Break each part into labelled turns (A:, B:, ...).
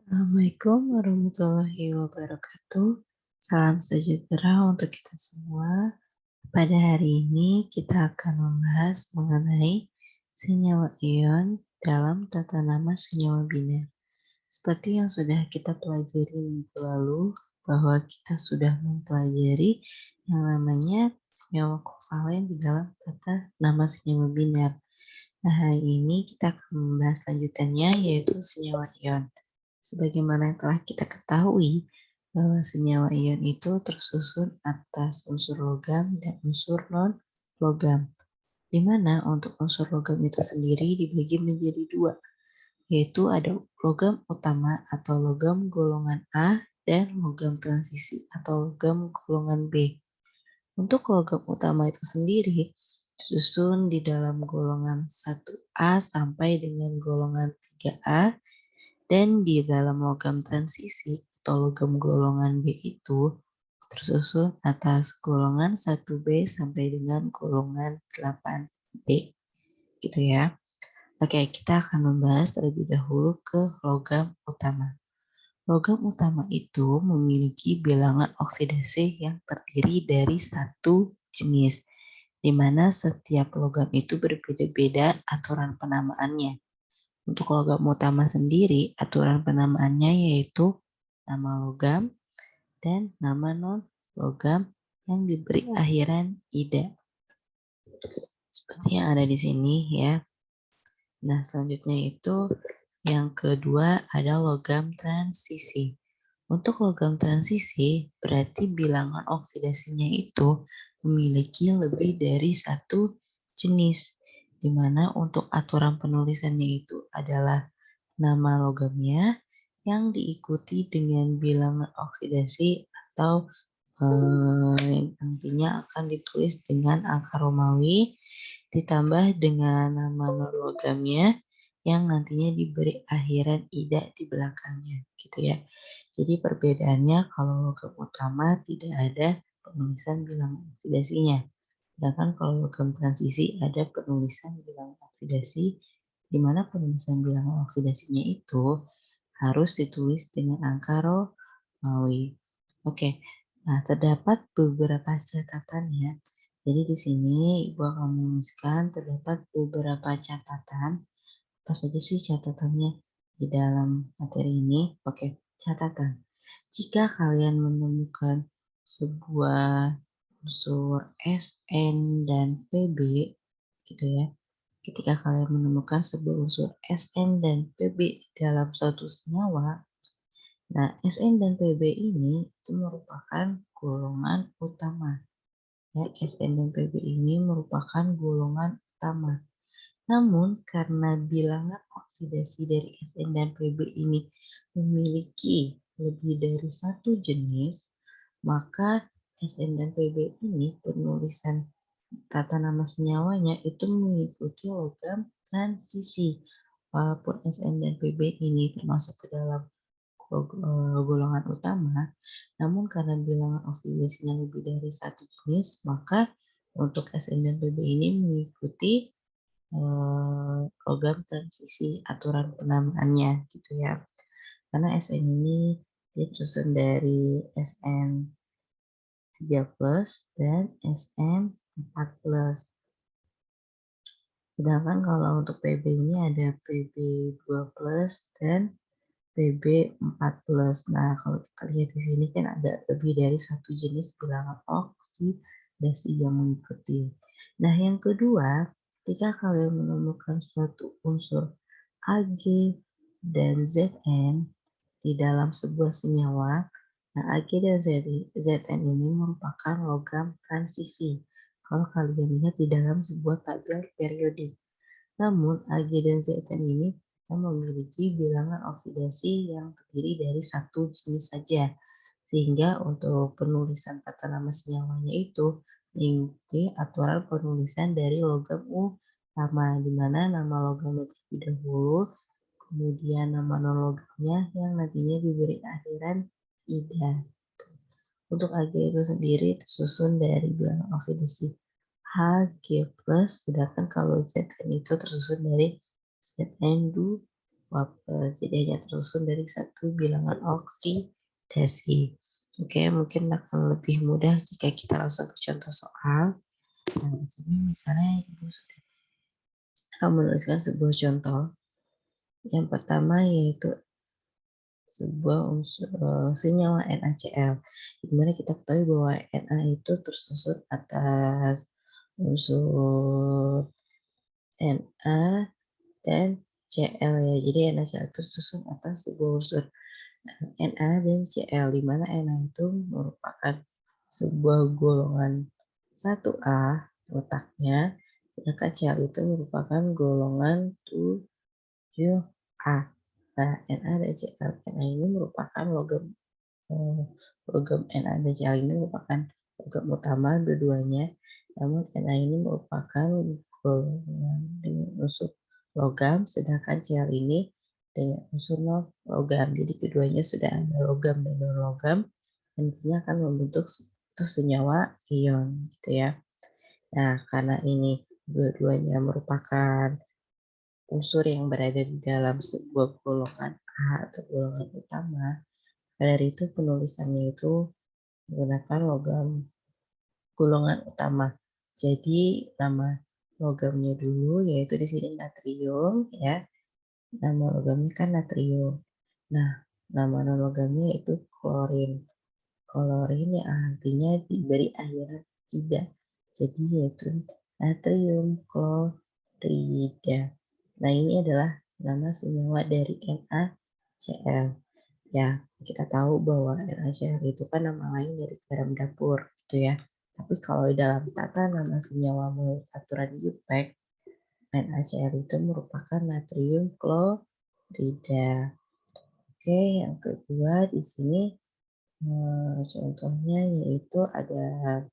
A: Assalamualaikum warahmatullahi wabarakatuh. Salam sejahtera untuk kita semua. Pada hari ini kita akan membahas mengenai senyawa ion dalam tata nama senyawa biner. Seperti yang sudah kita pelajari minggu lalu, bahwa kita sudah mempelajari yang namanya senyawa kovalen di dalam tata nama senyawa biner. Nah, hari ini kita akan membahas lanjutannya, yaitu senyawa ion. Sebagaimana yang telah kita ketahui, bahwa senyawa ion itu tersusun atas unsur logam dan unsur non-logam, di mana untuk unsur logam itu sendiri dibagi menjadi dua, yaitu ada logam utama atau logam golongan A dan logam transisi atau logam golongan B. Untuk logam utama itu sendiri disusun di dalam golongan 1A sampai dengan golongan 3A, dan di dalam logam transisi atau logam golongan B itu tersusun atas golongan 1B sampai dengan golongan 8B. Gitu ya. Oke, kita akan membahas terlebih dahulu ke logam utama. Logam utama itu memiliki bilangan oksidasi yang terdiri dari satu jenis, di mana setiap logam itu berbeda-beda aturan penamaannya. Untuk logam utama sendiri, aturan penamaannya yaitu nama logam dan nama non-logam yang diberi akhiran ida. Seperti yang ada di sini ya. Nah, selanjutnya itu yang kedua ada logam transisi. Untuk logam transisi, berarti bilangan oksidasinya itu memiliki lebih dari satu jenis, di mana untuk aturan penulisannya itu adalah nama logamnya yang diikuti dengan bilangan oksidasi atau nantinya akan ditulis dengan angka Romawi ditambah dengan nama non-logamnya yang nantinya diberi akhiran ida di belakangnya gitu ya. Jadi perbedaannya kalau logam utama tidak ada penulisan bilangan oksidasinya. Sedangkan kalau logam transisi ada penulisan bilangan oksidasi, di mana penulisan bilangan oksidasinya itu harus ditulis dengan angka Romawi. Oke, nah terdapat beberapa catatan ya. Jadi di sini Ibu akan menuliskan terdapat beberapa catatan. Apa saja sih catatannya di dalam materi ini? Oke, catatan. Jika kalian menemukan sebuah unsur Sn dan Pb, gitu ya. Ketika kalian menemukan sebuah unsur Sn dan Pb dalam suatu senyawa, nah Sn dan Pb ini itu merupakan golongan utama. Ya, Sn dan Pb ini merupakan golongan utama. Namun karena bilangan oksidasi dari Sn dan Pb ini memiliki lebih dari satu jenis, maka Sn dan Pb ini penulisan tata nama senyawanya itu mengikuti logam transisi. Walaupun Sn dan Pb ini termasuk ke dalam golongan utama, namun karena bilangan oksidasinya lebih dari satu jenis, maka untuk Sn dan Pb ini mengikuti logam transisi aturan penamaannya gitu ya. Karena Sn ini dia tersusun dari Sn 3+ dan Sn 4+. Sedangkan kalau untuk Pb ini ada Pb 2+ dan Pb 4+. Nah, kalau kita lihat di sini kan ada lebih dari satu jenis bilangan oksidasi yang mengikuti. Nah, yang kedua, ketika kalian menemukan suatu unsur Ag dan Zn di dalam sebuah senyawa, nah Ag dan Zn ini merupakan logam transisi. Kalau kalian lihat di dalam sebuah tabel periodik. Namun, Ag dan Zn ini memiliki bilangan oksidasi yang terdiri dari satu jenis saja. Sehingga untuk penulisan tata nama senyawanya itu mengikuti aturan penulisan dari logam utama, di mana nama logamnya terlebih dahulu, kemudian nama non-logamnya yang nantinya diberi akhiran ida. Untuk Ag itu sendiri tersusun dari bilangan oksidasi Hg+, sedangkan kalau Zn itu tersusun dari Zn2 waples. Jadi hanya tersusun dari satu bilangan oksidasi. Oke, mungkin akan lebih mudah jika kita langsung ke contoh soal. Nah, di sini misalnya Ibu sudah akan menuliskan sebuah contoh. Yang pertama yaitu sebuah senyawa NaCl, di mana kita ketahui bahwa Na itu tersusun atas unsur Na dan Cl ya. Jadi NaCl itu tersusun atas sebuah unsur Na dan Cl, di mana Na itu merupakan sebuah golongan 1A letaknya, sedangkan Cl itu merupakan golongan 7A. Nah, Na dan Cl, Na ini merupakan logam Na dan Cl ini merupakan logam utama dua-duanya, namun Na ini merupakan golongan dengan unsur logam, sedangkan Cl ini dengan unsur non-logam. Jadi keduanya sudah ada logam dan non-logam, nantinya akan membentuk senyawa ion gitu ya. Nah, karena ini dua-duanya merupakan unsur yang berada di dalam sebuah golongan A atau golongan utama, dari itu penulisannya itu menggunakan logam golongan utama. Jadi nama logamnya dulu yaitu di sini natrium ya. Nama logamnya kan natrium. Nah, nama non logamnya itu klorin. Klorin yang artinya diberi airan tidak. Jadi yaitu natrium klorida. Nah, ini adalah nama senyawa dari NaCl. Ya, kita tahu bahwa NaCl itu kan nama lain dari garam dapur gitu ya. Tapi kalau dalam tata nama senyawa menurut aturan IUPAC, NaCl itu merupakan natrium klorida. Oke, yang kedua di sini contohnya yaitu ada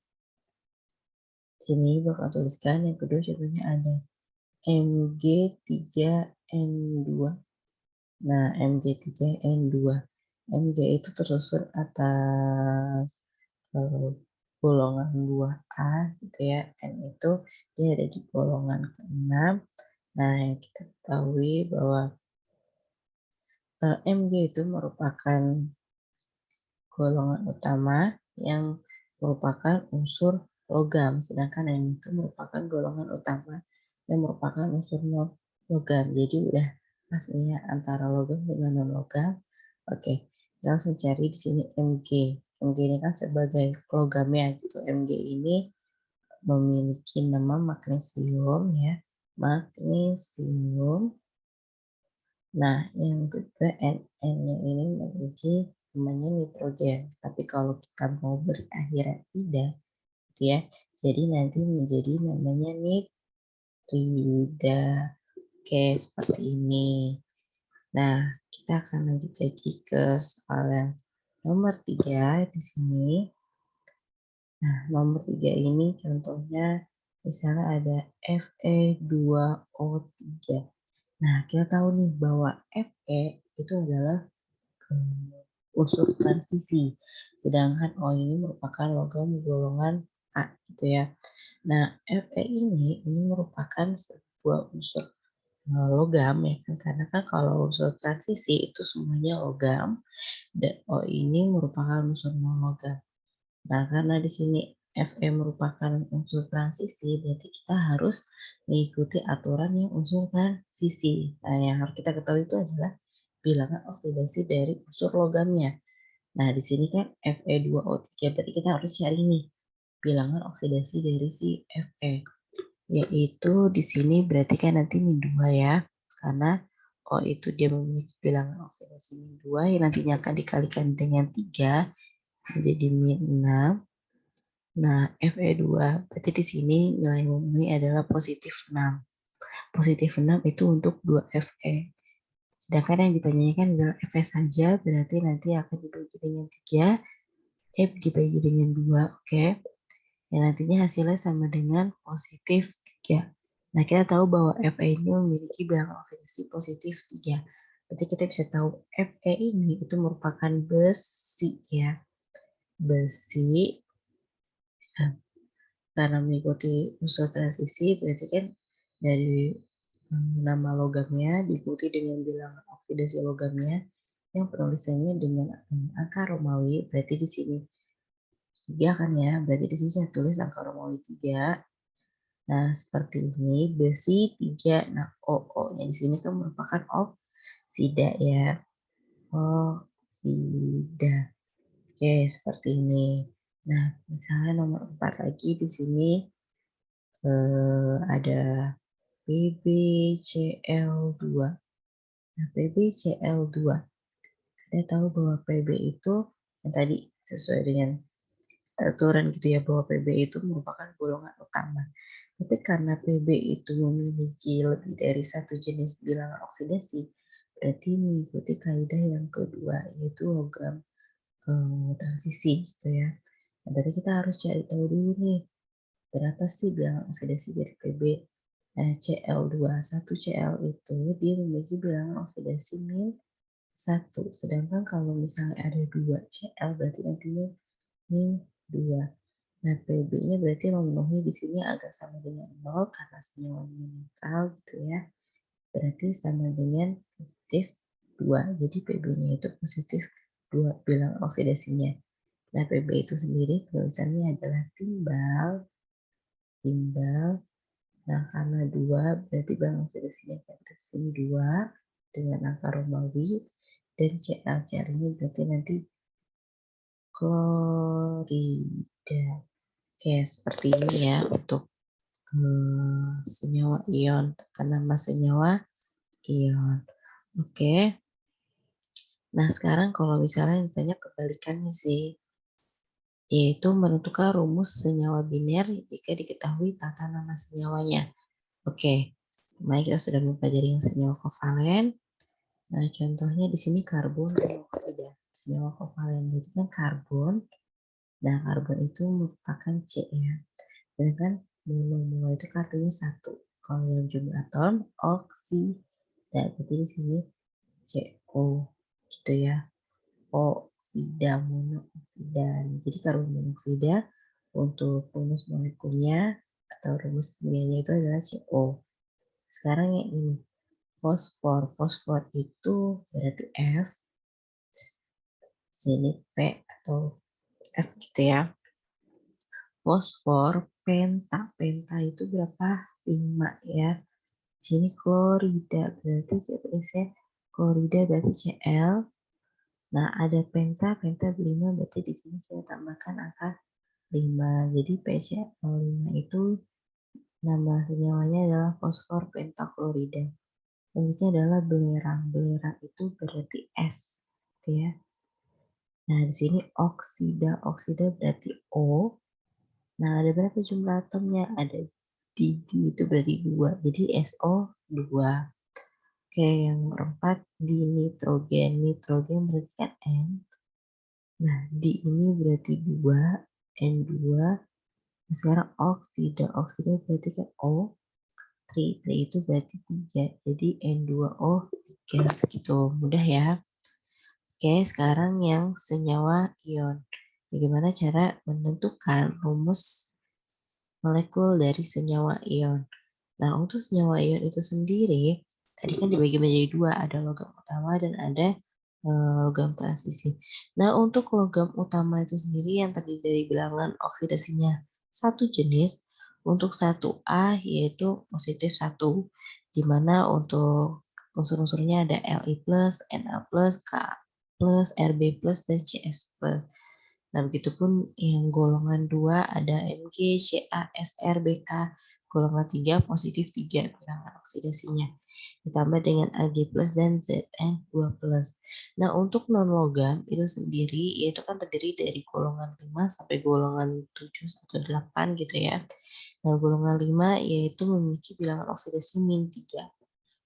A: sini bakal tuliskan yang kedua contohnya ada Mg3N2. Nah, Mg3N2. Mg itu tersusun atas golongan 2A gitu ya. N itu dia ada di golongan ke-6. Nah, yang kita ketahui bahwa Mg itu merupakan golongan utama yang merupakan unsur logam, sedangkan N itu merupakan golongan utama yang merupakan unsur non-logam. Jadi udah pastinya antara logam dengan non-logam. Oke, kita langsung cari di sini Mg. Mg ini kan sebagai logamnya gitu. Mg ini memiliki nama magnesium ya. Magnesium. Nah, yang kedua N-nya ini memiliki namanya nitrogen. Tapi kalau kita mau beri akhiran tidak, gitu ya. Jadi nanti menjadi namanya nitrida. Oke, seperti ini. Nah, kita akan lanjut lagi ke soal yang nomor 3 di sini. Nah, nomor 3 ini contohnya misalnya ada Fe2O3. Nah, kita tahu nih bahwa Fe itu adalah unsur transisi, sedangkan O ini merupakan logam golongan A gitu ya. Nah, Fe ini merupakan sebuah unsur logam ya kan, karena kan kalau unsur transisi itu semuanya logam dan O ini merupakan unsur non logam. Nah, karena di sini Fe merupakan unsur transisi, berarti kita harus mengikuti aturan yang unsur transisi. Nah, yang harus kita ketahui itu adalah bilangan oksidasi dari unsur logamnya. Nah, di sini kan Fe2O3, berarti kita harus cari nih bilangan oksidasi dari si Fe. Yaitu di sini berarti kan nanti min 2 ya. Karena O itu dia memiliki bilangan oksidasi min 2 yang nantinya akan dikalikan dengan 3 menjadi min 6. Nah, Fe2 berarti di sini nilai yang memenuhi adalah positif 6. Positif 6 itu untuk 2 Fe. Sedangkan yang ditanyakan adalah Fe saja, berarti nanti akan dibagi dengan 3, dibagi dengan 2, oke. Yang nantinya hasilnya sama dengan positif 3. Nah, kita tahu bahwa Fe ini memiliki bilangan oksidasi positif 3. Berarti kita bisa tahu Fe ini itu merupakan besi ya. Besi. Karena mengikuti unsur transisi berarti kan dari nama logamnya diikuti dengan bilangan oksidasi logamnya yang penulisannya dengan angka Romawi, berarti di sini 3 kan ya, berarti di sini saya tulis angka Romawi 3. Nah, seperti ini, besi 3. Nah, O-nya di sini kan merupakan oksida ya. Oksida. Oke, seperti ini. Nah, misalnya nomor 4 lagi di sini ada PbCl2. Nah, PbCl2. Kita tahu bahwa Pb itu yang tadi sesuai dengan aturan gitu ya, bahwa Pb itu merupakan golongan utama. Tapi karena Pb itu memiliki lebih dari satu jenis bilangan oksidasi, berarti mengikuti kaidah yang kedua, yaitu logam transisi gitu ya. Nah, berarti kita harus cari tahu dulu nih, berapa sih bilangan oksidasi dari Pb. Cl2, 1 Cl itu dia memiliki bilangan oksidasi -1. Sedangkan kalau misalnya ada 2 Cl berarti nantinya -2. Nah, Pb-nya berarti memenuhi di sini agak sama dengan 0 karena senyawanya netral gitu ya. Berarti sama dengan positif 2. Jadi Pb-nya itu positif 2 bilangan oksidasinya. Nah, Pb itu sendiri tulisannya adalah timbal. Nah, karena 2 berarti bilangan oksidasinya pada sini 2 dengan angka Romawi, dan Cl ini berarti nanti klorida. Oke, seperti ini ya untuk senyawa ion, tekanan nama senyawa ion. Oke. Nah, sekarang kalau misalnya ditanya kebalikannya sih, yaitu menentukan rumus senyawa biner jika diketahui tata nama senyawanya. Oke, kemarin kita sudah mempelajari yang senyawa kovalen. Nah, contohnya di sini karbon dioksida. Senyawa kovalen itu kan karbon. Nah, karbon itu merupakan C ya. Sedangkan mono itu artinya 1. Kalau yang jumlah atom oksida. Berarti di sini CO gitu ya. Oksida, monooksida. Jadi karbon monoksida untuk rumus molekulnya atau rumus kimianya itu adalah CO. Sekarang yang ini fosfor. Fosfor itu berarti F, sini P atau F gitu ya. Fosfor, penta. Penta itu berapa? 5 ya. Sini klorida berarti tulisnya klorida berarti Cl. Nah, ada penta 5 berarti di sini saya tambahkan angka 5. Jadi PCl5 itu nama senyawanya adalah fosfor pentaklorida. Selanjutnya adalah belerang. Belerang itu berarti S, gitu ya. Nah, di sini oksida. Oksida berarti O. Nah, ada berapa jumlah atomnya? Ada 3, itu berarti 2. Jadi SO2. Oke, yang keempat di nitrogen. Nitrogen berarti kan N. Nah, di ini berarti 2, N2. Nah, sekarang oksida. Oksida berarti kan O. Tri itu berarti 3. Jadi N2O3 gitu. Mudah ya. Oke, sekarang yang senyawa ion. Bagaimana cara menentukan rumus molekul dari senyawa ion? Nah, untuk senyawa ion itu sendiri, tadi kan dibagi menjadi 2, ada logam utama dan ada logam transisi. Nah, untuk logam utama itu sendiri yang terdiri dari bilangan oksidasinya satu jenis, untuk 1A yaitu positif 1, di mana untuk unsur-unsurnya ada Li+, Na+, Ka+, Rb+, dan Cs+. Nah, begitupun yang golongan 2 ada Mg, Ca, Sr, Bk. Golongan 3 positif 3 bilangan oksidasinya. Ditambah dengan Ag+ dan Zn2+. Nah, untuk non-logam itu sendiri, yaitu kan terdiri dari golongan 5 sampai golongan 7 atau 8 gitu ya. Nah, golongan 5 yaitu memiliki bilangan oksidasi -3.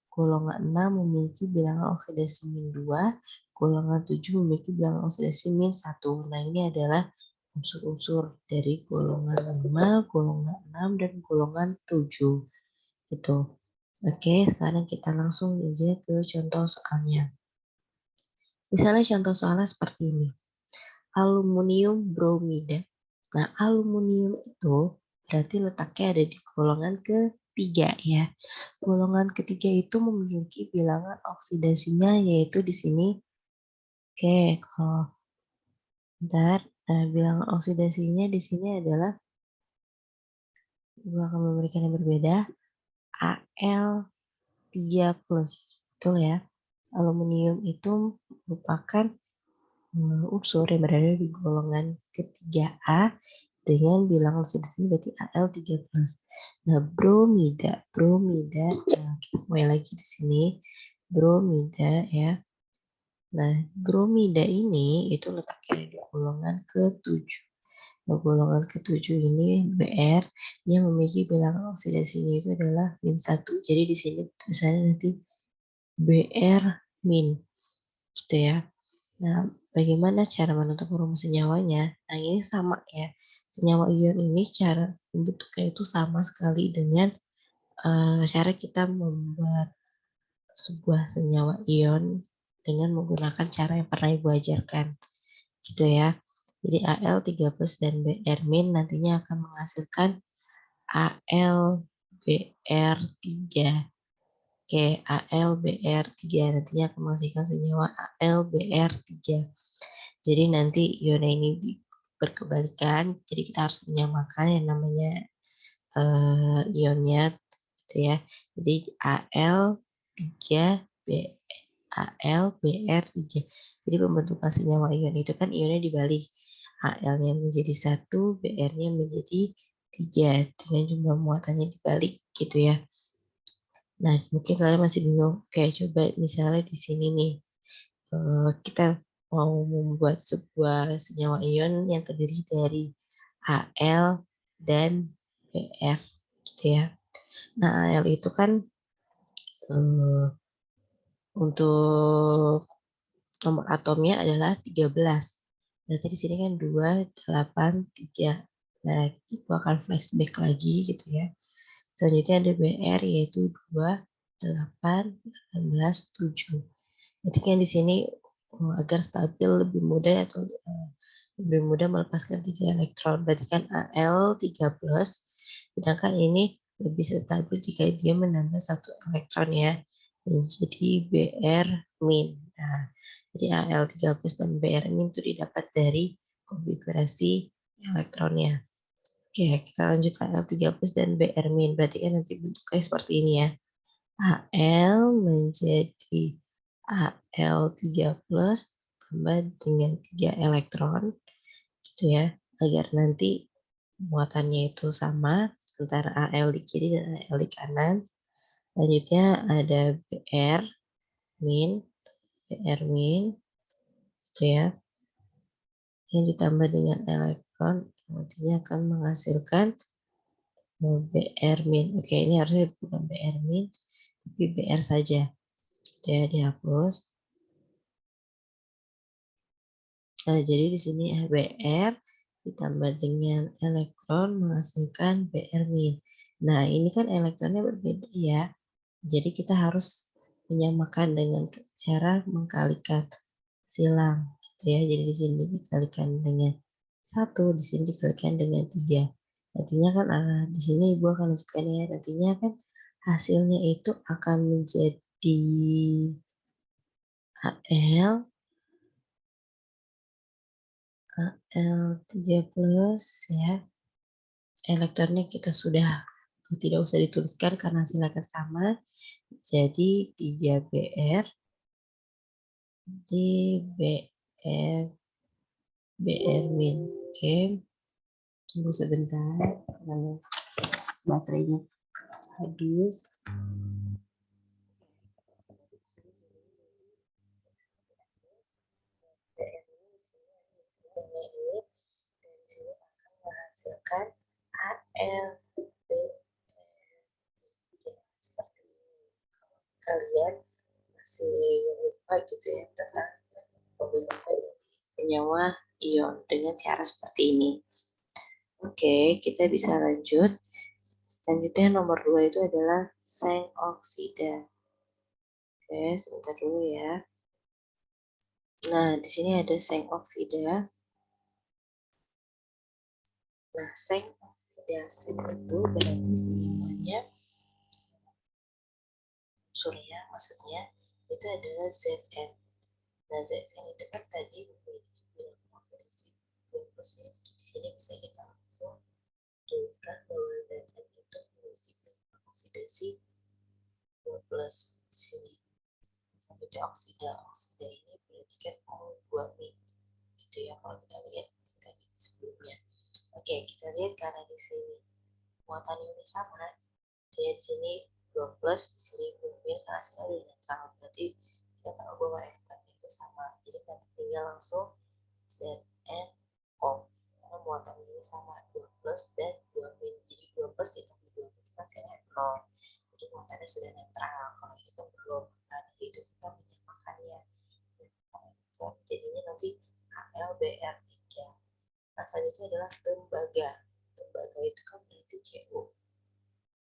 A: Golongan 6 memiliki bilangan oksidasi -2, golongan 7 memiliki bilangan oksidasi -1. Nah, ini adalah unsur-unsur dari golongan 5, golongan 6, dan golongan 7. Gitu. Oke, sekarang kita langsung aja ke contoh soalnya. Misalnya contoh soalnya seperti ini. Aluminium bromida. Nah, aluminium itu berarti letaknya ada di golongan ke ketiga ya. Golongan ketiga itu memiliki bilangan oksidasinya yaitu di sini. Oke, kalau bentar, bilangan oksidasinya di sini adalah gua akan memberikan yang berbeda. Al3+, betul ya. Aluminium itu merupakan unsur yang berada di golongan ketiga A dengan bilangan oksidasi berarti Al3+. Nah, bromida, nah, kita mulai lagi di sini. Bromida ya. Nah, bromida ini itu letaknya di golongan ke-7. Nah, golongan ke-7 ini Br yang memiliki bilangan oksidasinya itu adalah -1. Jadi di sini tulisannya nanti Br min, gitu ya. Nah, bagaimana cara menentukan rumus senyawanya? Nah, ini sama ya. Senyawa ion ini cara membentuknya itu sama sekali dengan cara kita membuat sebuah senyawa ion dengan menggunakan cara yang pernah Ibu ajarkan, gitu ya. Jadi Al3+ dan Br- nantinya akan menghasilkan AlBr3. Oke, AlBr3 nantinya akan menghasilkan senyawa AlBr3. Jadi nanti ion ini berkebalikan, jadi kita harus menyamakan yang namanya ionnya, gitu ya. Jadi AlBr3. Jadi pembentukan senyawa ion itu kan ionnya dibalik. Al-nya menjadi 1, Br-nya menjadi 3 dengan jumlah muatannya dibalik, gitu ya. Nah, mungkin kalian masih bingung. Kayak coba misalnya di sini nih, kita mau membuat sebuah senyawa ion yang terdiri dari Al dan Br, gitu ya. Nah, Al itu kan untuk nomor atomnya adalah 13. Berarti di sini kan 2, 8, 3. Nah, itu akan flashback lagi gitu ya. Selanjutnya ada Br yaitu 2, 8, 18, 7. Berarti kan di sini agar stabil lebih mudah atau lebih mudah melepaskan 3 elektron. Berarti kan Al3+, sedangkan ini lebih stabil jika dia menambah 1 elektron ya, menjadi Br-. Nah, jadi Al3+ dan Br- itu didapat dari konfigurasi elektronnya. Oke, kita lanjut Al3+ dan Br-. Berarti kan nanti bentuknya seperti ini ya. Al menjadi Al3+ tambah dengan 3 elektron, gitu ya, agar nanti muatannya itu sama antara Al di kiri dan Al di kanan. Selanjutnya ada Br-, gitu ya, yang ditambah dengan elektron, nantinya akan menghasilkan Br-. Oke, ini harusnya bukan Br-, tapi Br saja. Dia dihapus. Nah, jadi di sini Br ditambah dengan elektron menghasilkan Br-. Nah, ini kan elektronnya berbeda ya. Jadi kita harus menyamakan dengan cara mengkalikan silang, gitu ya. Jadi di sini dikalikan dengan 1, di sini dikalikan dengan 3. Nantinya kan di sini Ibu akan lanjutkan ya. Nantinya kan hasilnya itu akan menjadi Al3+ ya. Elektronnya kita sudah tidak usah dituliskan karena hasilnya akan sama. Jadi 3Br di Br-. Oke, tunggu sebentar karena baterainya habis. Menghasilkan AlB. Seperti kalian masih lupa gitu ya tentang pembentukan senyawa ion dengan cara seperti ini. Oke, kita bisa lanjut. Selanjutnya nomor 2 itu adalah seng oksida. Oke, sebentar dulu ya. Nah, di sini ada seng oksida. Nah, seng oksidasi itu berarti semuanya unsurnya, maksudnya itu adalah Zn. Nah, Zn itu kan tadi memiliki bilangan oksidasi 2+, ya. Di sini bisa kita langsung tuliskan bahwa Zn itu memiliki bilangan oksidasi 2+. Di sini sampai oksida ini berarti kan O2-min gitu ya, kalau kita lihat tadi sebelumnya. Oke, kita lihat karena di sini muatan ionnya sama, jadi di sini 2+, di sini min, karena hasilnya udah netral, berarti kita tahu bahwa F itu sama. Jadi kita tinggal langsung ZnO, karena muatan ini sama, 2+ dan 2-min. Jadi 2+ ditambah 2-min kan hasilnya 0. Jadi muatannya sudah netral. Kalau itu kan belum, nah dari itu kita menyamakannya. Jadinya nanti HLBr3. Nah, selanjutnya adalah tembaga. Tembaga itu kan berarti Cu.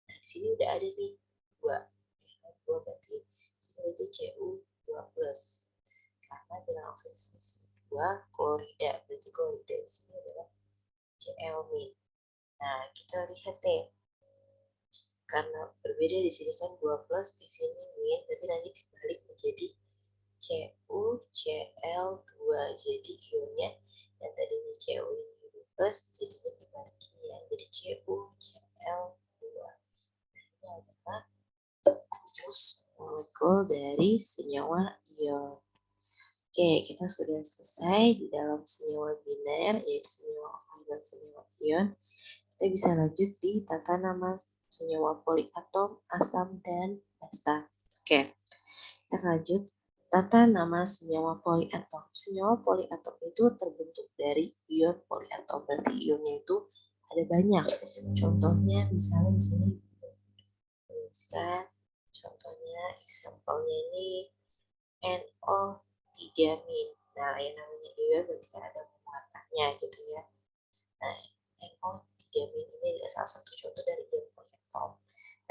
A: Nah, di sini udah ada nih 2. 2 berarti sini berarti Cu2+. Karena bilangan oksidasi di sini 2, klorida. Berarti klorida di sini adalah Cl-. Nah, kita lihat nih. Karena berbeda di sini kan 2+, di sini min, berarti nanti dibalik menjadi CuCl2. Jadi ionnya yang tadinya Cu ini plus jadinya dibalikin ya, jadi CuCl2. Ini adalah rumus molekul dari senyawa ion. Oke, kita sudah selesai di dalam senyawa biner, yaitu senyawa oksidasi dan senyawa ion. Kita bisa lanjut di tata nama senyawa poliatom, asam, dan basa. Oke, kita lanjut. Tata nama senyawa poliatom. Senyawa poliatom itu terbentuk dari ion poliatom. Berarti ionnya itu ada banyak. Contohnya misalnya di sini tuliskan contohnya example-nya ini NO3-min. Nah, yang namanya ion berarti kan ada muatannya gitu ya. Nah, NO3-min ini adalah salah satu contoh dari ion poliatom.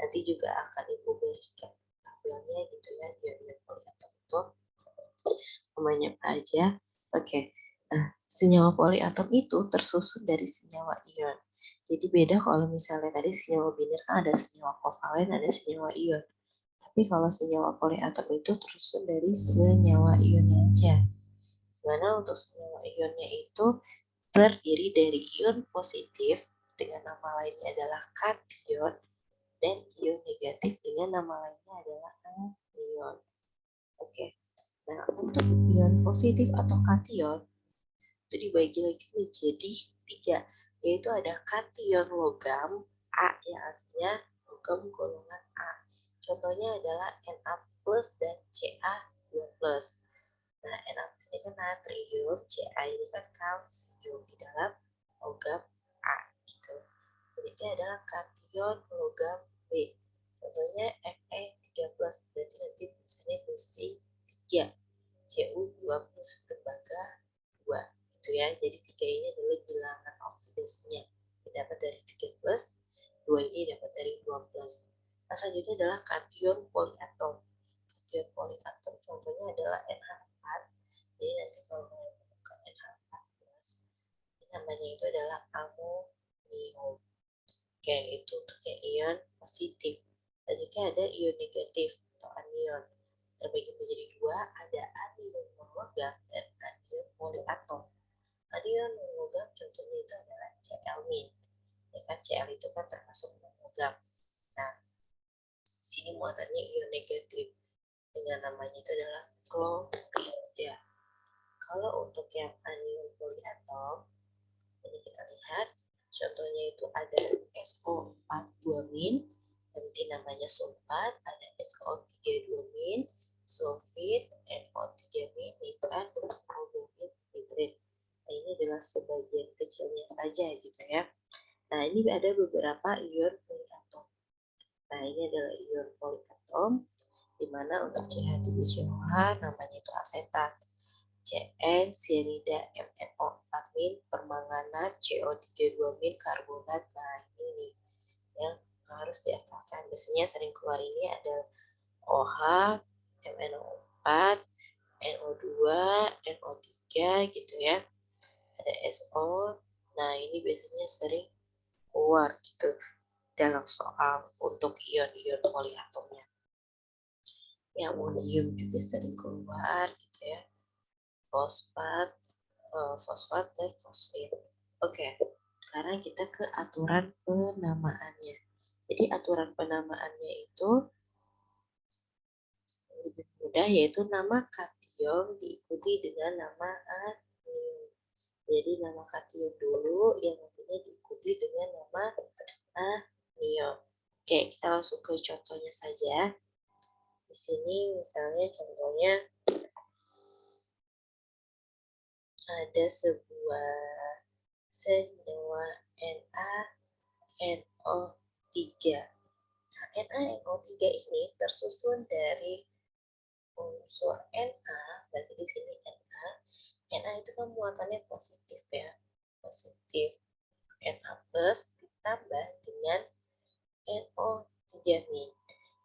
A: Nanti juga akan Ibu berikan tabelnya gitu ya, ion-ion poliatom itu namanya apa aja. Oke. Nah, senyawa poliatom itu tersusun dari senyawa ion. Jadi beda kalau misalnya tadi senyawa biner kan ada senyawa kovalen, ada senyawa ion. Tapi kalau senyawa poliatom itu tersusun dari senyawa ionnya aja. Dimana untuk senyawa ionnya itu terdiri dari ion positif dengan nama lainnya adalah kation dan ion negatif dengan nama lainnya adalah anion. Oke. Nah, untuk ion positif atau kation itu dibagi lagi menjadi 3, yaitu ada kation logam A yang artinya logam golongan A. Contohnya adalah Na plus dan Ca2 plus. Nah, Na ini kan natrium, Ca ini kan kalsium di dalam logam A gitu. Berikutnya adalah kation logam B. Contohnya Fe3 plus, berarti nanti misalnya besi 3, Cu2 plus tembaga 2 gitu ya. Jadi 3 ini adalah bilangan oksidasinya didapat dari 3 plus, 2 ini dapat dari 2 plus. Nah, selanjutnya adalah kation poliatom. Kation poliatom contohnya adalah NH4. Jadi nanti kalau menemukan NH4 plus, ini namanya itu adalah amonium. Oke, itu untuk yang ion positif. Selanjutnya ada ion negatif atau anion. Terbagi menjadi 2, ada anion monologam dan anion poliatom. Anion monologam contohnya itu adalah Cl-min. Ya kan, Cl itu kan termasuk monologam. Nah, di sini muatannya ion negatif dengan namanya itu adalah klorida. Kalau untuk yang anion poliatom, ini kita lihat contohnya itu ada SO42-min, nanti namanya sulfat, ada SO32-min, sulfit, NO3-min, nitrat, dan bromomin nitrit. Nah, ini adalah sebagian kecilnya saja gitu ya. Nah, ini ada beberapa ion poliatom. Nah, ini adalah ion poliatom, di mana untuk CH3COH namanya itu asetat. Cn, sianida, MnO4-min, permanganat, CO32-min, karbonat. Nah, ini yang harus dihafalkan. Biasanya sering keluar ini ada OH, MnO4, NO2, NO3 gitu ya. Ada SO. Nah, ini biasanya sering keluar gitu dalam soal untuk ion-ion poliatomnya. Amonium juga sering keluar gitu ya. Fosfat, fosfat dan fosfin. Oke, sekarang kita ke aturan penamaannya. Jadi aturan penamaannya itu lebih mudah, yaitu nama kation diikuti dengan nama anion. Jadi nama kation dulu yang nantinya diikuti dengan nama anion. Oke, kita langsung ke contohnya saja. Di sini misalnya contohnya ada sebuah senyawa NaNO3. Nah, NaNO3 ini tersusun dari unsur Na, berarti di sini Na. Na itu kan muatannya positif ya, positif. Na plus ditambah dengan NO3 min.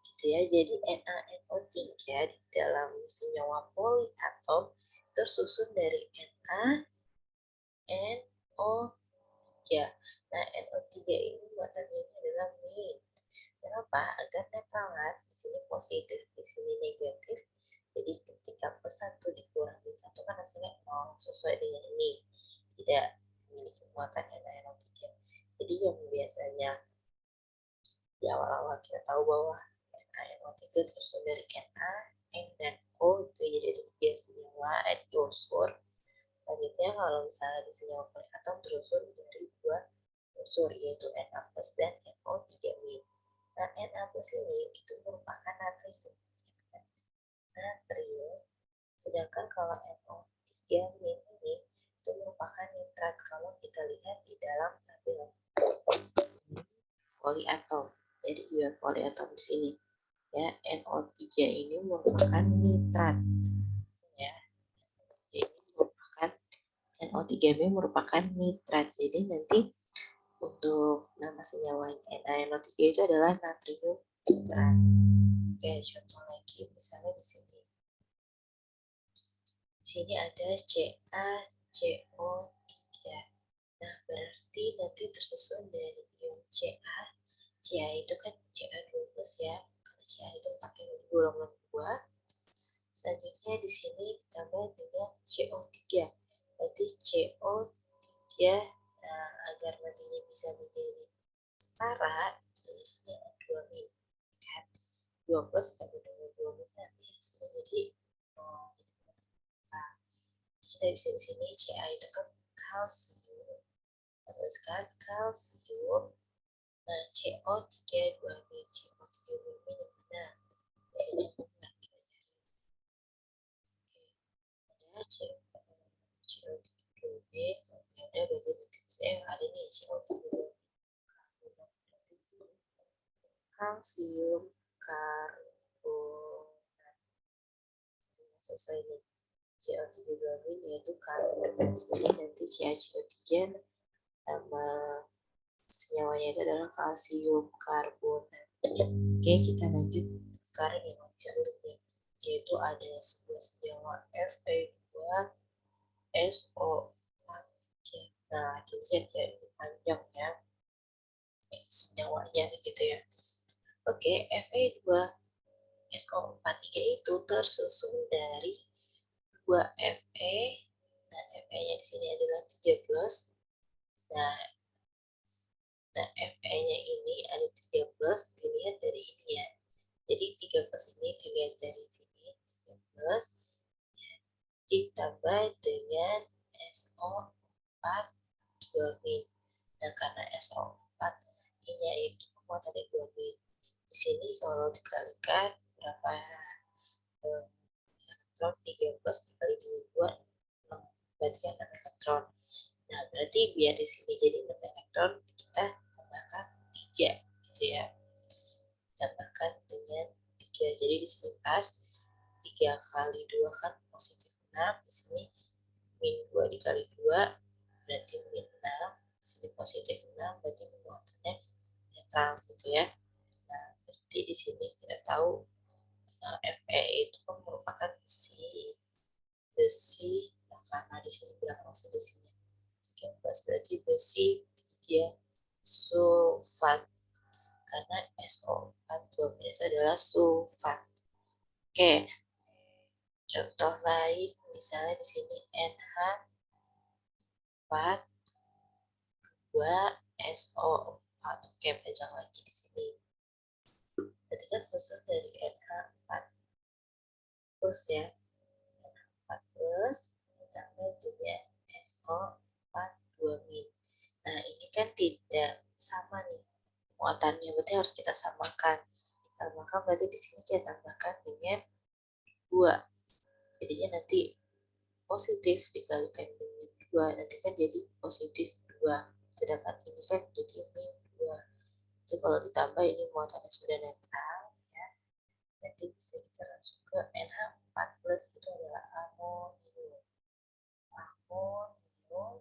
A: Gitu ya. Jadi NaNO3 di dalam senyawa poliatom tersusun dari Na, NO3. Nah, NO3 ini muatannya adalah min. Kenapa? Agar netralan, di sini positif, di sini negatif. Jadi ketika plus 1 dikurangi 1 kan hasilnya 0, sesuai dengan ini. Tidak memiliki muatan NaNO3. Jadi yang biasanya di awal-awal kita tahu bahwa NaNO3 tersusun dari Na, N, dan O, itu jadi ada 3 senyawa di unsur. Selanjutnya kalau misalnya di senyawa poliatom tersusun dari 2 unsur, yaitu Na plus dan NO3 min. Nah, Na plus ini itu merupakan natrium. Natrium, sedangkan kalau NO3 min ini itu merupakan nitrat kalau kita lihat di dalam tabel poliatom. Jadi ion poliatom di sini ya, NO3 ini merupakan nitrat ya. Jadi merupakan NO3 merupakan nitrat. Jadi nanti untuk nama senyawa NaNO3 itu adalah natrium nitrat. Oke, contoh lagi misalnya di sini. Di sini ada CaCO3. Nah, berarti nanti tersusun dari ion Ca. Ca itu kan Ca2+ ya. Karena Ca itu letaknya di golongan 2. Selanjutnya di sini ditambah dengan CO3. Berarti CO3, nah, agar nantinya bisa menjadi setara, jadi sini ada 2 min. Kan? 2 plus ditambah dengan 2 min nanti hasilnya jadi 0. Nah, kita bisa di sini Ca itu kan kalsium. Terus kan kalsium. Nah, CO3 2 min. CO3 2 min yang mana? Biasanya ada CO3 min. Ada berarti saya ada nih CO3 kalsium karbonat. Sesuai nih. CO3 min yaitu karbon. Jadi nanti CaCO3 nama senyawanya itu adalah kalsium karbonat. Oke, kita lanjut sekarang yang lebih sulit nih, yaitu ada sebuah senyawa Fe2SO4. Nah, dilihat ya, ini panjang ya senyawanya gitu ya. Oke, Fe2SO43 itu tersusun dari 2 Fe, dan Fe-nya di sini adalah 13. Nah, Fe-nya ini ada 13, dilihat dari ini ya. Jadi 13 ini dilihat dari sini, 13 ditambah dengan SO4 2 min. Nah, karena SO4 nya itu muatannya 2 min. Di sini kalau dikalikan berapa elektron, 13 dikali dengan 2, 6. Berarti kan 6 elektron. Nah, berarti biar di sini jadi 6 elektron, kita tambahkan 3 gitu ya. Tambahkan dengan 3. Jadi di sini pas 3 kali 2 kan positif 6. Di sini min 2 dikali 2 berarti min 6. Di sini positif 6 berarti muatannya netral gitu ya. Nah, berarti di sini kita tahu Fe itu merupakan besi. Nah, karena di sini bilang oksidasinya 13 berarti besi 3 sulfat, karena SO4 itu adalah sulfat. Oke, contoh lain misalnya di sini NH4 2SO4. Oke, pajang lagi di sini. Berarti kan susun dari NH4 plus ya. NH4 plus ditambah juga SO4 2-. Nah, ini kan tidak sama nih muatannya, berarti harus kita samakan. Samakan berarti di sini kita tambahkan dengan 2. Jadinya nanti positif dikalikan dengan 2, nanti kan jadi positif 2. Sedangkan ini kan jadi min 2. Jadi kalau ditambah ini muatannya sudah netral ya. Nanti bisa kita langsung ke NH4 plus itu adalah amonium. Amonium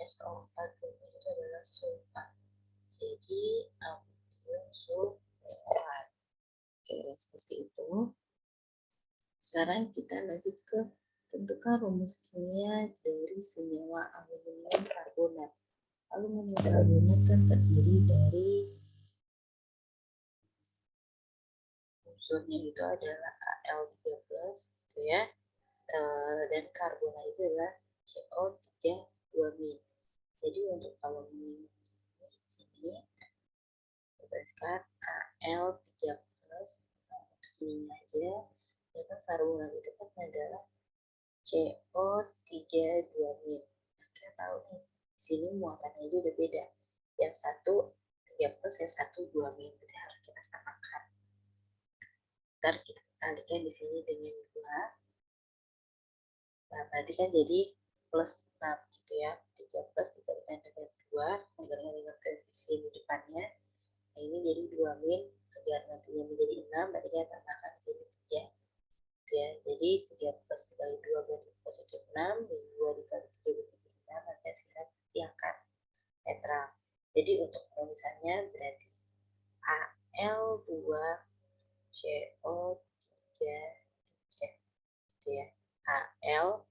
A: SO4 itu adalah sulfat. Jadi amonium sulfat. Oke, seperti itu. Sekarang kita lanjut ke tentukan rumus kimia dari senyawa aluminium karbonat. Aluminium karbonat kan terdiri dari unsurnya itu adalah Al3+ gitu ya. Dan karbonat itu adalah CO3 2-. Jadi untuk aluminium di sini berdasarkan Al3+, untuk ini aja. Dan karbonat itu kan adalah CO3 2-. Nah, kita tahu nih, di sini muatannya itu udah beda. Yang satu 3+, yang satu 2-. Jadi harus kita samakan. Ntar kita kalikan di sini dengan 2. Nah, berarti kan jadi plus 6 gitu ya. 3+ dikalikan dengan 2, dikalikan dengan koefisien di depannya. Nah, ini jadi 2-, agar nantinya menjadi 6, berarti kita tambahkan di sini 3. Ya, jadi 3+ dikali 2 berarti positif 6, dan 2 dikali 3 berarti 6, nanti hasilnya pasti akan netral. Jadi untuk penulisannya berarti Al2CO3 gitu ya. Al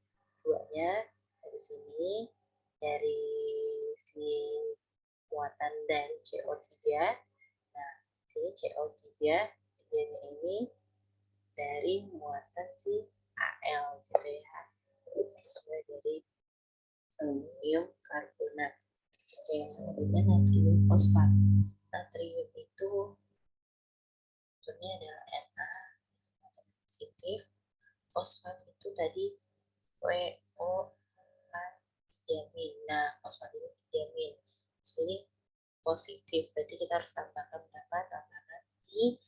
A: 2-nya dari sini, dari si muatan dari CO3. Nah, sini CO3, 3-nya ini dari muatan si Al gitu ya, sesuai dari aluminium karbonat. Oke, selanjutnya natrium fosfat. Natrium itu unsurnya adalah Na positif, fosfat itu tadi WO4-. Nah, fosfat itu 3-. Di sini positif, berarti kita harus tambahkan berapa? Tambahkan di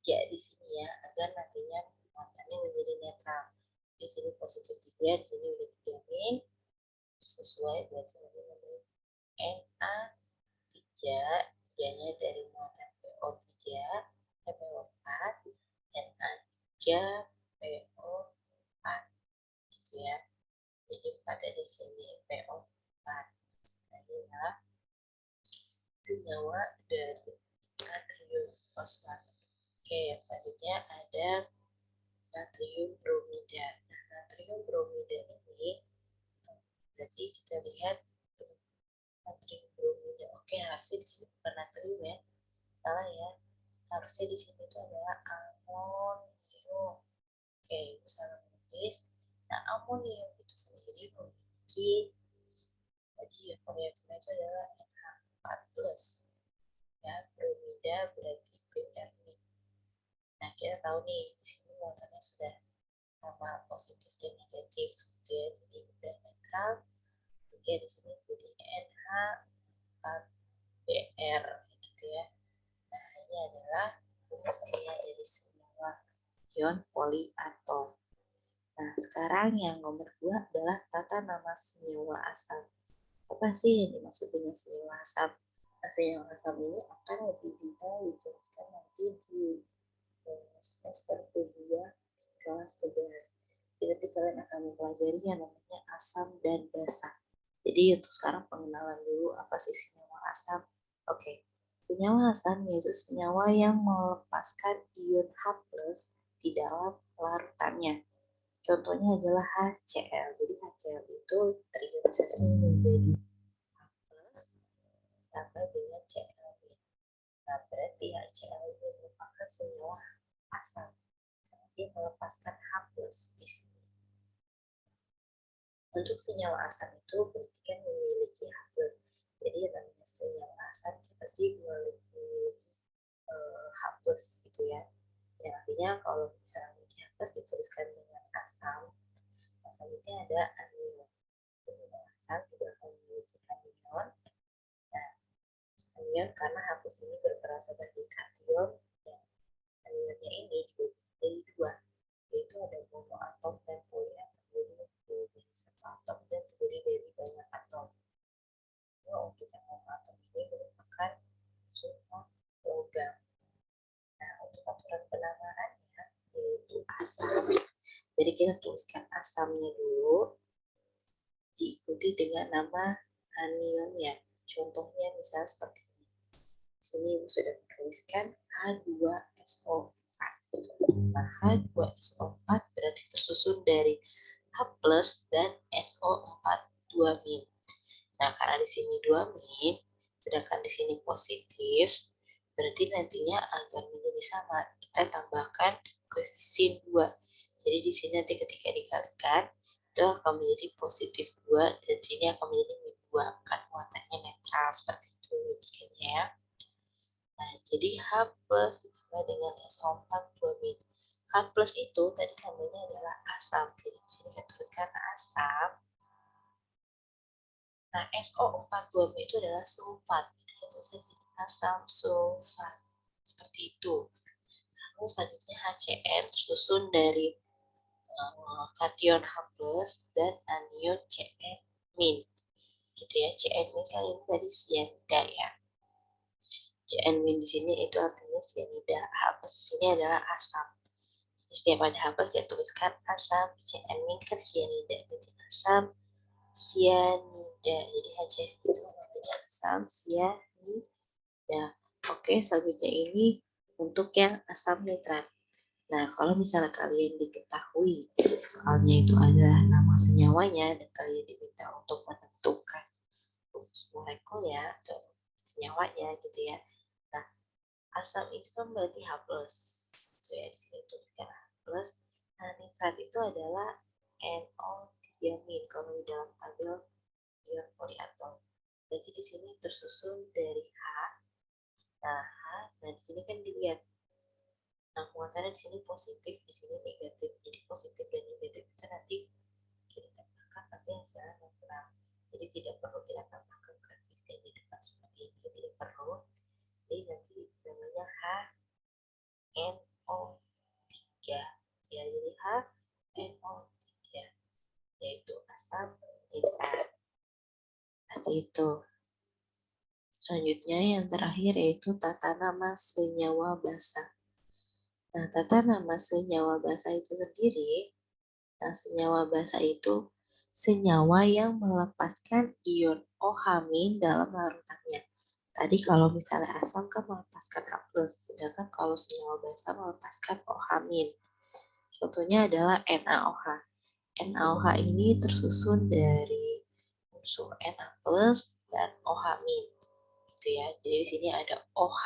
A: 3 di sini ya, agar nantinya muatannya menjadi netral. Di sini positif 3, di sini udah 3-, sesuai berarti nanti namanya Na3, 3-nya dari muatan PO3, PO4, Na3 PO4 gitu ya. Jadi 4 di sini PO4. Nah, inilah senyawa dari natrium fosfat. Oke, selanjutnya ada natrium bromida. Nah, natrium bromida ini berarti kita lihat natrium bromida. Oke, harusnya di sini bukan natrium ya. Salah ya. Harusnya di sini itu adalah amonium. Oke, ibu salah menulis. Nah, amonium itu sendiri memiliki tadi ya molekilnya itu adalah NH4+. Ya, bromida berarti Br-. Nah, kita tahu nih di sini muatannya sudah sama positif dan negatif gitu ya, jadi udah netral. Oke, di sini jadi NH4Br gitu ya. Nah, ini adalah rumusnya dari senyawa ion poliatom. Nah, sekarang yang nomor 2 adalah tata nama senyawa asam. Apa sih yang dimaksud dengan senyawa asam? Nah, senyawa asam ini akan lebih detail dijelaskan nanti di semester kedua kelas 11. Jadi nanti kalian akan mempelajari yang namanya asam dan basa. Jadi untuk sekarang pengenalan dulu apa sih senyawa asam. Oke, senyawa asam yaitu senyawa yang melepaskan ion H+ di dalam larutannya. Contohnya adalah HCl. Jadi HCl itu terionisasi menjadi H+ tambah dengan Cl. Nah, berarti HCl itu merupakan senyawa asam. dia melepaskan H+ di sini. Untuk senyawa asam itu berarti kan memiliki H+. Jadi namanya senyawa asam dia pasti memiliki H+ gitu ya. Ya artinya kalau misalnya memiliki H+ dituliskan dengan asam. Asam ini ada anion. Senyawa asam juga akan memiliki anion. Nah, anion karena H+ ini berperan sebagai kation, ya, anionnya ini dibagi dua, yaitu ada monoatom dan poliatom. Jadi dari satu atom dan terdiri dari banyak atom. Nah, untuk yang monoatom ini merupakan sulfat logam. Nah, untuk aturan penamaannya yaitu asam. Jadi kita tuliskan asamnya dulu, diikuti dengan nama anionnya. Contohnya misalnya seperti ini. Di sini Ibu sudah menuliskan H2SO4. Nah, H2SO4 berarti tersusun dari H+ dan SO4 2-. Nah, karena di sini 2-, sedangkan di sini positif, berarti nantinya agar menjadi sama, kita tambahkan koefisien 2. Jadi di sini nanti ketika dikalikan, itu akan menjadi positif 2, dan sini akan menjadi -2, kan muatannya netral, seperti itu logikanya ya. Nah, jadi H+ ditambah dengan SO4 2-. H+ itu tadi namanya adalah asam, jadi di sini kita tuliskan asam. Nah, SO4 2-, itu adalah sulfat. Kita tuliskan jadi asam sulfat. Seperti itu. Lalu selanjutnya HCl tersusun dari kation H+ dan anion Cn-. Gitu ya. Cn- kan ini tadi sianida ya. Cn- di sini itu artinya sianida. H+ di sini adalah asam. Setiap ada H+ kita tuliskan asam, Cn- kan sianida. Jadi asam sianida. Jadi HCl itu namanya asam sianida. Oke, selanjutnya ini untuk yang asam nitrat. Nah, kalau misalnya kalian diketahui soalnya itu adalah nama senyawanya dan kalian diminta untuk menentukan rumus molekulnya atau senyawanya gitu ya. Nah, asam itu kan berarti H+. So, ya, di sini tuliskan H+. Nah, nitrat itu adalah NO3- kalau di dalam tabel ion poliatom. Jadi di sini tersusun dari H. Nah, nah di sini kan dilihat. Nah, muatannya di sini positif, di sini negatif. Jadi positif dan negatif itu nanti kita tambahkan pasti hasilnya netral. Jadi tidak perlu kita tambahkan koefisien di depan seperti ini, tidak perlu. Jadi nanti namanya HNO3. Ya, jadi HNO3 yaitu asam nitrat. Seperti itu. Selanjutnya yang terakhir yaitu tata nama senyawa basa. Nah, tata nama senyawa basa itu sendiri, nah senyawa basa itu senyawa yang melepaskan ion OH- dalam larutannya. Tadi kalau misalnya asam kan melepaskan H+, sedangkan kalau senyawa basa melepaskan OH-. Contohnya adalah NaOH. NaOH ini tersusun dari unsur Na+ dan OH-. Gitu ya. Jadi di sini ada OH.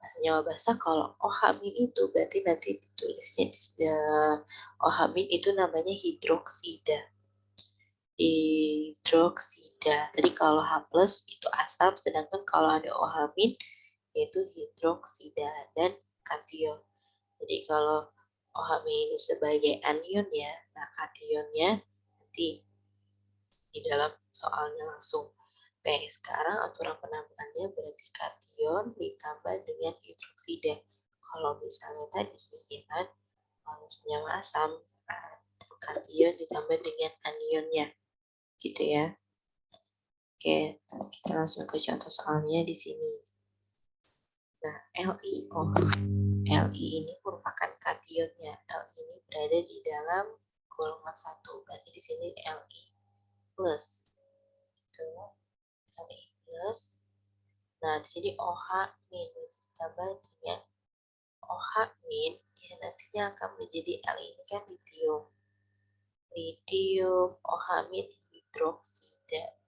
A: Nah, senyawa basa kalau OH- itu berarti nanti ditulisnya OH- itu namanya hidroksida. Hidroksida. Jadi kalau H+ itu asam, sedangkan kalau ada OH- yaitu hidroksida dan kation. Jadi kalau OH- ini sebagai anion ya, nah kationnya nanti di dalam soalnya langsung. Oke, sekarang aturan penambahannya berarti kation ditambah dengan hidroksida. Kalau misalnya tadi ya kan, kalau senyawa asam, kation ditambah dengan anionnya, gitu ya. Oke, kita langsung ke contoh soalnya di sini. Nah, LiO. Li ini merupakan kationnya. Li ini berada di dalam golongan 1. Berarti di sini Li plus. Itu Li plus. Nah, di sini OH min ditambah dengan OH min, ya nantinya akan menjadi Li ini kan litium. Litium OH min hidroksida.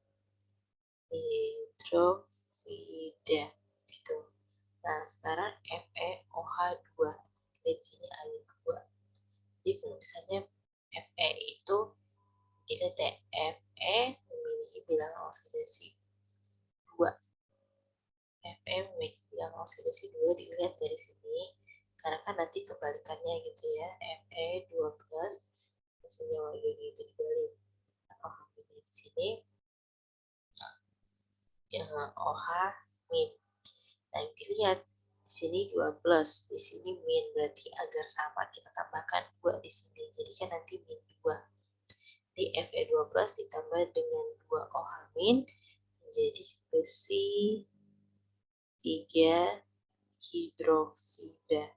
A: Hidroksida gitu. Nah, sekarang FeOH2. Lihat sini ada 2. Jadi penulisannya FE itu dilihat ya, FE memiliki bilangan oksidasi 2. FE memiliki bilangan oksidasi 2 dilihat dari sini. Karena kan nanti kebalikannya gitu ya, Fe 12 senyawa ion itu dibalik. OH min di sini OH min. Nah, dilihat di sini 2 plus, di sini min, berarti agar sama kita tambahkan 2 di sini. Jadi kan nanti min 2. Di Fe12 ditambah dengan 2 OH min menjadi besi 3 hidroksida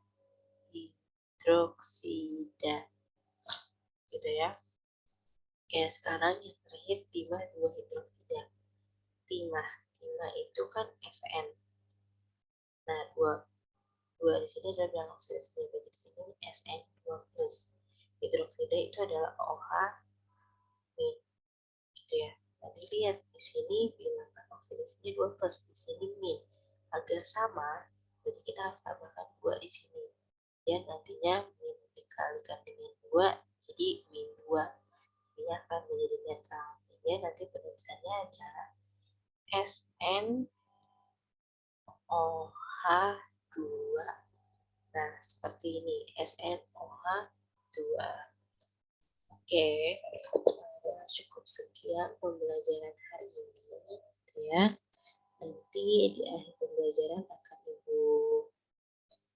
A: gitu ya. Oke, sekarang yang terakhir timah 2 hidroksida. Timah itu kan Sn. Nah, 2 di sini adalah bilangan oksidasi, berarti di sini Sn2+. Hidroksida itu adalah OH min, gitu ya. Nah, dilihat di sini bilangan oksidasinya 2+, di sini min. Agar sama, berarti kita harus tambahkan 2 di sini. Dan nantinya min dikalikan dengan 2, jadi min 2. Ini akan menjadi netral. Sehingga nanti penulisannya adalah SnOH2. Nah, seperti ini, SnOH2. Oke, cukup sekian pembelajaran hari ini, gitu ya. Nanti di akhir pembelajaran akan Ibu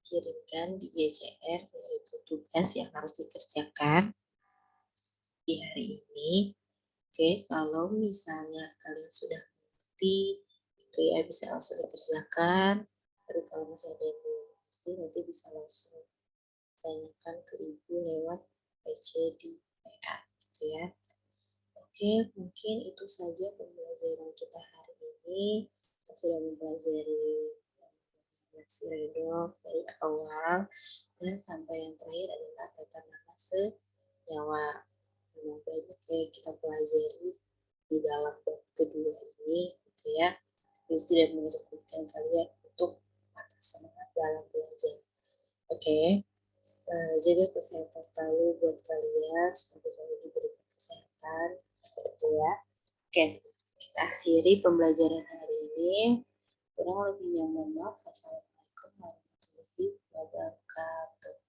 A: kirimkan di GCR, yaitu tugas yang harus dikerjakan di hari ini. Oke, kalau misalnya kalian sudah mengerti, itu ya bisa langsung dikerjakan. Tapi kalau masih ada yang belum mengerti, nanti bisa langsung tanyakan ke Ibu lewat PC di WA, gitu ya. Oke, mungkin itu saja pembelajaran kita hari ini. Kita sudah mempelajari reaksi redoks dari awal dan sampai yang terakhir adalah tata nama senyawa. Memang banyak yang kita pelajari di dalam bab kedua ini, gitu ya. Itu tidak menutup kemungkinan kalian untuk patah semangat dalam belajar. Oke, jaga kesehatan selalu buat kalian, semoga selalu diberikan kesehatan, gitu ya. Oke, kita akhiri pembelajaran hari ini. Kurang lebihnya mohon maaf. Wassalamualaikum warahmatullahi wabarakatuh.